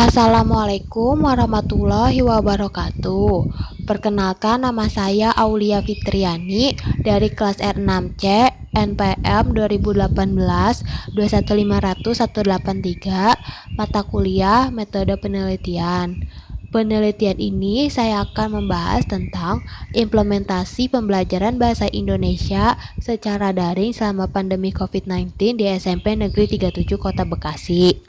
Assalamualaikum warahmatullahi wabarakatuh. Perkenalkan, nama saya Aulia Fitriani dari kelas R6C NPM 2018 21500-183, mata kuliah Metode Penelitian. Penelitian ini saya akan membahas tentang implementasi pembelajaran bahasa Indonesia secara daring selama pandemi COVID-19 di SMP Negeri 37 Kota Bekasi.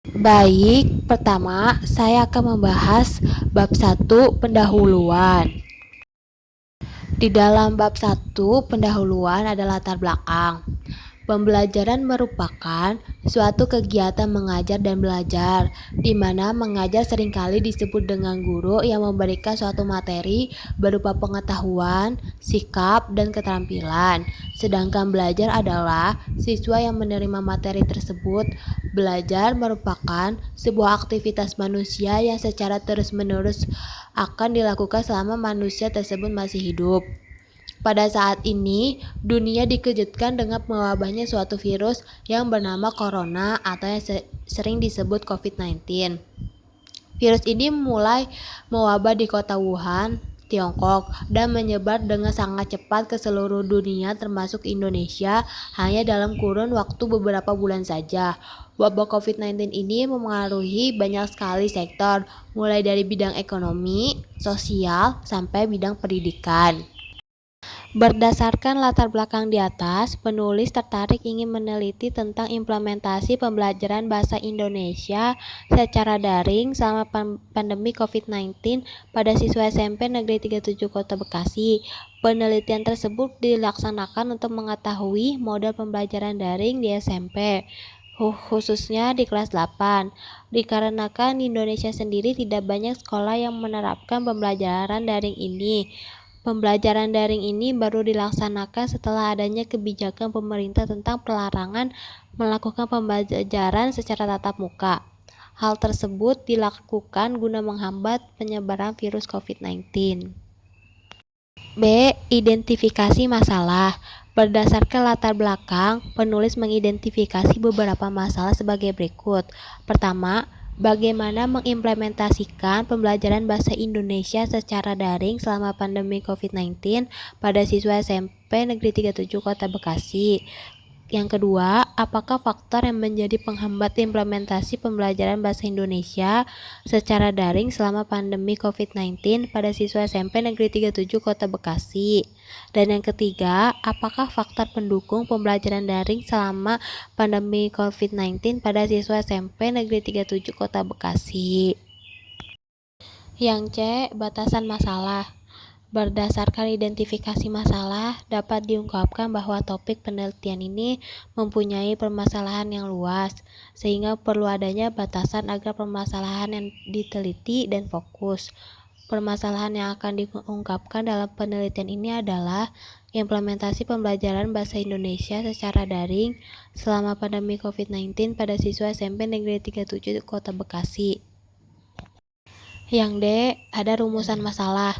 Baik, pertama saya akan membahas bab 1 pendahuluan. Di dalam bab 1 pendahuluan ada latar belakang. Pembelajaran merupakan suatu kegiatan mengajar dan belajar, di mana mengajar seringkali disebut dengan guru yang memberikan suatu materi berupa pengetahuan, sikap, dan keterampilan. Sedangkan belajar adalah siswa yang menerima materi tersebut. Belajar merupakan sebuah aktivitas manusia yang secara terus-menerus akan dilakukan selama manusia tersebut masih hidup. Pada saat ini, dunia dikejutkan dengan mewabahnya suatu virus yang bernama corona atau yang sering disebut COVID-19. Virus ini mulai mewabah di kota Wuhan, Tiongkok, dan menyebar dengan sangat cepat ke seluruh dunia termasuk Indonesia hanya dalam kurun waktu beberapa bulan saja. Wabah COVID-19 ini memengaruhi banyak sekali sektor, mulai dari bidang ekonomi, sosial, sampai bidang pendidikan. Berdasarkan latar belakang di atas, penulis tertarik ingin meneliti tentang implementasi pembelajaran bahasa Indonesia secara daring selama pandemi COVID-19 pada siswa SMP Negeri 37 Kota Bekasi. Penelitian tersebut dilaksanakan untuk mengetahui model pembelajaran daring di SMP, khususnya di kelas 8. Dikarenakan di Indonesia sendiri tidak banyak sekolah yang menerapkan pembelajaran daring ini. Pembelajaran daring ini baru dilaksanakan setelah adanya kebijakan pemerintah tentang pelarangan melakukan pembelajaran secara tatap muka. Hal tersebut dilakukan guna menghambat penyebaran virus COVID-19. B. Identifikasi masalah. Berdasarkan latar belakang, penulis mengidentifikasi beberapa masalah sebagai berikut. Pertama, bagaimana mengimplementasikan pembelajaran bahasa Indonesia secara daring selama pandemi COVID-19 pada siswa SMP Negeri 37 Kota Bekasi. Yang kedua, apakah faktor yang menjadi penghambat implementasi pembelajaran bahasa Indonesia secara daring selama pandemi COVID-19 pada siswa SMP Negeri 37 Kota Bekasi? Dan yang ketiga, apakah faktor pendukung pembelajaran daring selama pandemi COVID-19 pada siswa SMP Negeri 37 Kota Bekasi? Yang C. Batasan masalah. Berdasarkan identifikasi masalah, dapat diungkapkan bahwa topik penelitian ini mempunyai permasalahan yang luas, sehingga perlu adanya batasan agar permasalahan yang diteliti dan fokus. Permasalahan yang akan diungkapkan dalam penelitian ini adalah implementasi pembelajaran bahasa Indonesia secara daring selama pandemi COVID-19 pada siswa SMP Negeri 37 Kota Bekasi. Yang D. Ada rumusan masalah.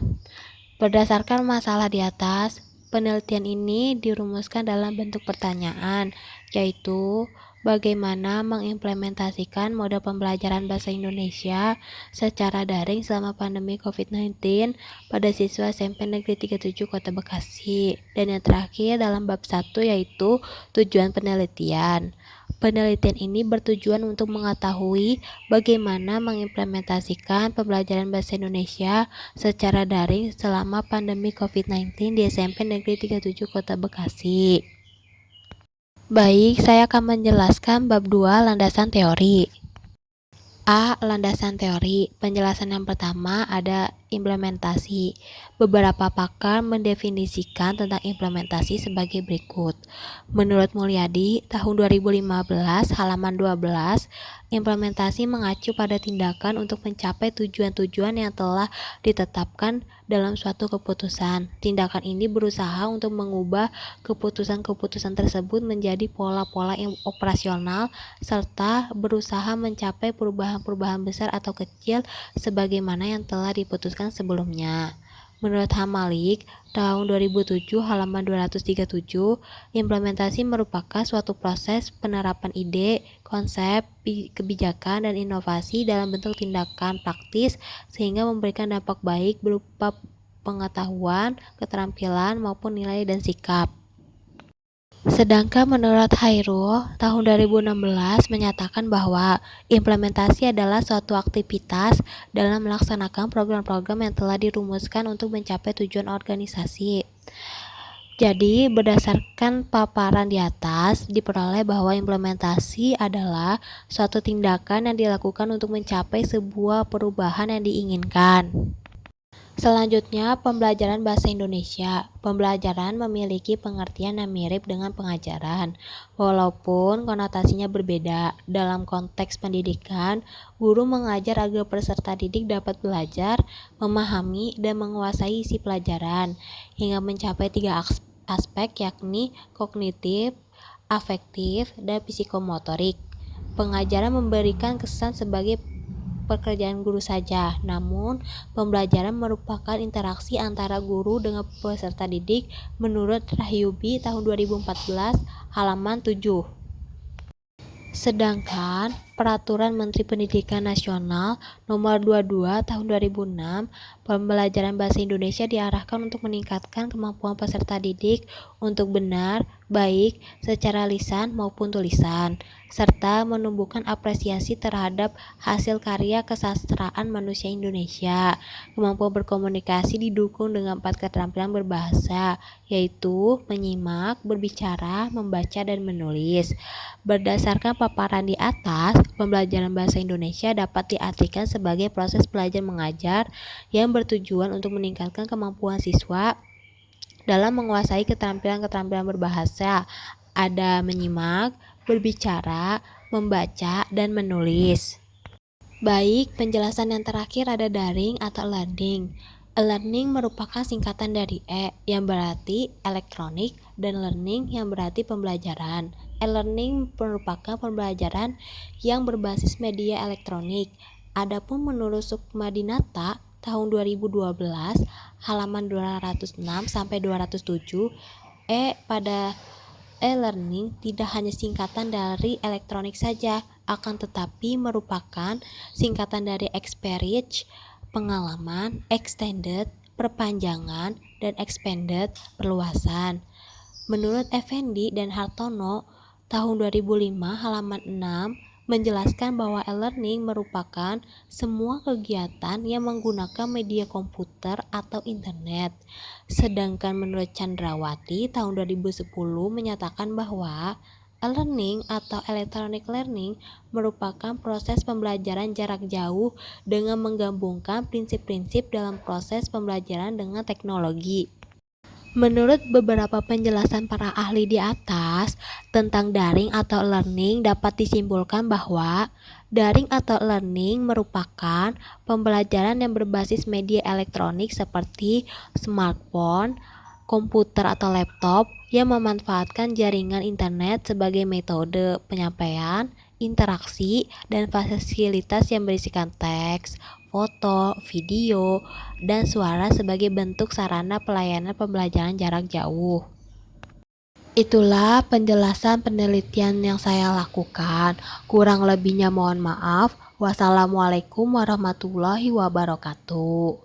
Berdasarkan masalah di atas, penelitian ini dirumuskan dalam bentuk pertanyaan, yaitu bagaimana mengimplementasikan model pembelajaran bahasa Indonesia secara daring selama pandemi COVID-19 pada siswa SMP Negeri 37 Kota Bekasi. Dan yang terakhir dalam bab 1 yaitu tujuan penelitian. Penelitian ini bertujuan untuk mengetahui bagaimana mengimplementasikan pembelajaran bahasa Indonesia secara daring selama pandemi COVID-19 di SMP Negeri 37 Kota Bekasi. Baik, saya akan menjelaskan bab 2 landasan teori. A. Landasan teori. Penjelasan yang pertama ada implementasi. Beberapa pakar mendefinisikan tentang implementasi sebagai berikut. Menurut Mulyadi, tahun 2015, halaman 12, implementasi mengacu pada tindakan untuk mencapai tujuan-tujuan yang telah ditetapkan dalam suatu keputusan. Tindakan ini berusaha untuk mengubah keputusan-keputusan tersebut menjadi pola-pola operasional serta berusaha mencapai perubahan-perubahan besar atau kecil sebagaimana yang telah diputuskan sebelumnya. Menurut Hamalik, tahun 2007 halaman 237, implementasi merupakan suatu proses penerapan ide, konsep, kebijakan, dan inovasi dalam bentuk tindakan praktis sehingga memberikan dampak baik berupa pengetahuan, keterampilan, maupun nilai dan sikap. Sedangkan menurut Hairul, tahun 2016 menyatakan bahwa implementasi adalah suatu aktivitas dalam melaksanakan program-program yang telah dirumuskan untuk mencapai tujuan organisasi. Jadi, berdasarkan paparan di atas, diperoleh bahwa implementasi adalah suatu tindakan yang dilakukan untuk mencapai sebuah perubahan yang diinginkan. Selanjutnya, pembelajaran bahasa Indonesia. Pembelajaran memiliki pengertian yang mirip dengan pengajaran, walaupun konotasinya berbeda. Dalam konteks pendidikan, guru mengajar agar peserta didik dapat belajar, memahami, dan menguasai isi pelajaran, hingga mencapai 3 aspek yakni kognitif, afektif, dan psikomotorik. Pengajaran memberikan kesan sebagai pekerjaan guru saja, namun pembelajaran merupakan interaksi antara guru dengan peserta didik menurut Rahyubi tahun 2014 halaman 7. Sedangkan Peraturan Menteri Pendidikan Nasional Nomor 22 Tahun 2006, pembelajaran bahasa Indonesia diarahkan untuk meningkatkan kemampuan peserta didik untuk benar, baik secara lisan maupun tulisan, serta menumbuhkan apresiasi terhadap hasil karya kesastraan manusia Indonesia. Kemampuan berkomunikasi didukung dengan 4 keterampilan berbahasa, yaitu menyimak, berbicara, membaca, dan menulis. Berdasarkan paparan di atas, pembelajaran bahasa Indonesia dapat diartikan sebagai proses belajar mengajar yang bertujuan untuk meningkatkan kemampuan siswa dalam menguasai keterampilan-keterampilan berbahasa. Ada menyimak, berbicara, membaca, dan menulis. Baik, penjelasan yang terakhir ada daring atau learning. E-learning merupakan singkatan dari E yang berarti elektronik dan learning yang berarti pembelajaran. E-learning merupakan pembelajaran yang berbasis media elektronik. Adapun menurut Sukmadinata tahun 2012 halaman 206 sampai 207, pada e-learning tidak hanya singkatan dari elektronik saja, akan tetapi merupakan singkatan dari experience, pengalaman, extended, perpanjangan, dan expanded, perluasan. Menurut Effendi dan Hartono, tahun 2005 halaman 6, menjelaskan bahwa e-learning merupakan semua kegiatan yang menggunakan media komputer atau internet. Sedangkan menurut Chandrawati tahun 2010 menyatakan bahwa e-learning atau electronic learning merupakan proses pembelajaran jarak jauh dengan menggabungkan prinsip-prinsip dalam proses pembelajaran dengan teknologi. Menurut beberapa penjelasan para ahli di atas tentang daring atau learning, dapat disimpulkan bahwa daring atau learning merupakan pembelajaran yang berbasis media elektronik seperti smartphone, komputer atau laptop yang memanfaatkan jaringan internet sebagai metode penyampaian, interaksi, dan fasilitas yang berisikan teks, foto, video, dan suara sebagai bentuk sarana pelayanan pembelajaran jarak jauh. Itulah penjelasan penelitian yang saya lakukan. Kurang lebihnya mohon maaf. Wassalamualaikum warahmatullahi wabarakatuh.